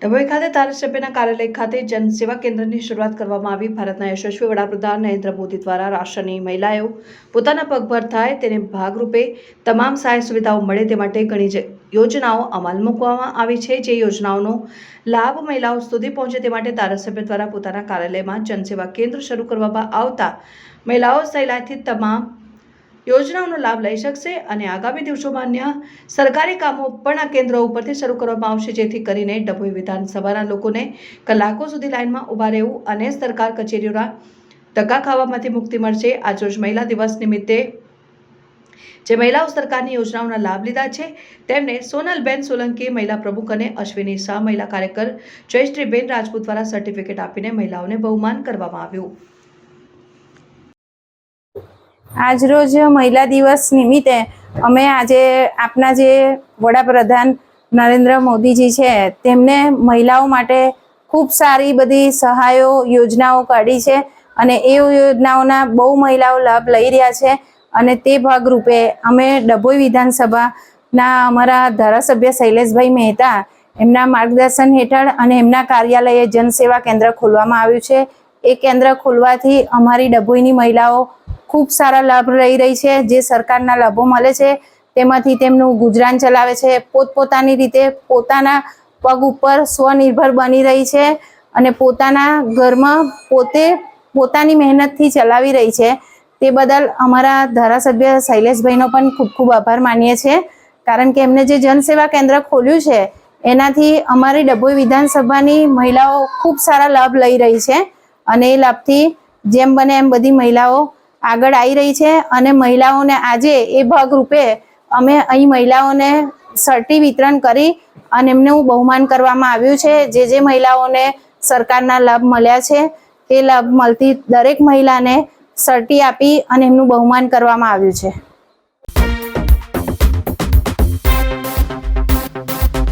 ડભોઈ ખાતે ધારાસભ્યના કાર્યાલય ખાતે જનસેવા કેન્દ્રની શરૂઆત કરવામાં આવી। ભારતના યશસ્વી વડાપ્રધાન નરેન્દ્ર મોદી દ્વારા રાષ્ટ્રની મહિલાઓ પોતાના પગભર થાય તેને ભાગરૂપે તમામ સહાય સુવિધાઓ મળે તે માટે ઘણી યોજનાઓ અમલમાં મૂકવામાં આવી છે। જે યોજનાઓનો લાભ મહિલાઓ સુધી પહોંચે તે માટે ધારાસભ્ય દ્વારા પોતાના કાર્યાલયમાં જનસેવા કેન્દ્ર શરૂ કરવામાં આવતા મહિલાઓ સહેલાઈથી તમામ યોજનાઓનો લાભ લઈ શકશે અને આગામી દિવસોમાં અન્ય સરકારી કામો પણ આ કેન્દ્રો ઉપરથી શરૂ કરવામાં આવશે, જેથી કરીને ડભોઈ વિધાનસભાના લોકોને કલાકો સુધી લાઇનમાં ઊભા રહેવું અને સરકાર કચેરીઓના ધક્કા ખાવામાંથી મુક્તિ મળશે। આજરોજ મહિલા દિવસ નિમિત્તે જે મહિલાઓ સરકારની યોજનાઓના લાભ લીધા છે તેમને સોનલબેન સોલંકી મહિલા પ્રમુખ અને અશ્વિની શાહ મહિલા કાર્યકર જયશ્રીબેન રાજપૂત દ્વારા સર્ટિફિકેટ આપીને મહિલાઓને બહુમાન કરવામાં આવ્યું। આજરોજ મહિલા દિવસ નિમિત્તે અમે આજે આપના જે વડાપ્રધાન નરેન્દ્ર મોદીજી છે તેમને મહિલાઓ માટે ખૂબ સારી બધી સહાયો યોજનાઓ કાઢી છે અને એ યોજનાઓના બહુ મહિલાઓ લાભ લઈ રહ્યા છે અને તે ભાગરૂપે અમે ડભોઈ વિધાનસભાના અમારા ધારાસભ્ય શૈલેષભાઈ મહેતા એમના માર્ગદર્શન હેઠળ અને એમના કાર્યાલયે જનસેવા કેન્દ્ર ખોલવામાં આવ્યું છે। એ કેન્દ્ર ખોલવાથી અમારી ડભોઈની મહિલાઓ ખૂબ સારા લાભ લઈ રહી છે। જે સરકારના લાભો મળે છે તેમાંથી તેમનું ગુજરાન ચલાવે છે, પોતપોતાની રીતે પોતાના પગ ઉપર સ્વનિર્ભર બની રહી છે અને પોતાના ઘરમાં પોતાની મહેનતથી ચલાવી રહી છે। તે બદલ અમારા ધારાસભ્ય શૈલેષભાઈનો પણ ખૂબ ખૂબ આભાર માનીએ છીએ, કારણ કે એમને જે જનસેવા કેન્દ્ર ખોલ્યું છે એનાથી અમારી ડભોઈ વિધાનસભાની મહિલાઓ ખૂબ સારા લાભ લઈ રહી છે અને એ લાભથી જેમ બને એમ બધી મહિલાઓ આગળ આવી રહી છે અને મહિલાઓને આજે એ ભાગરૂપે અમે અહીં મહિલાઓને સર્ટી વિતરણ કરી અને એમનું બહુમાન કરવામાં આવ્યું છે। જે મહિલાઓને સરકારના લાભ મળ્યા છે તે લાભ મળતી દરેક મહિલાને સર્ટી આપી અને એમનું બહુમાન કરવામાં આવ્યું છે।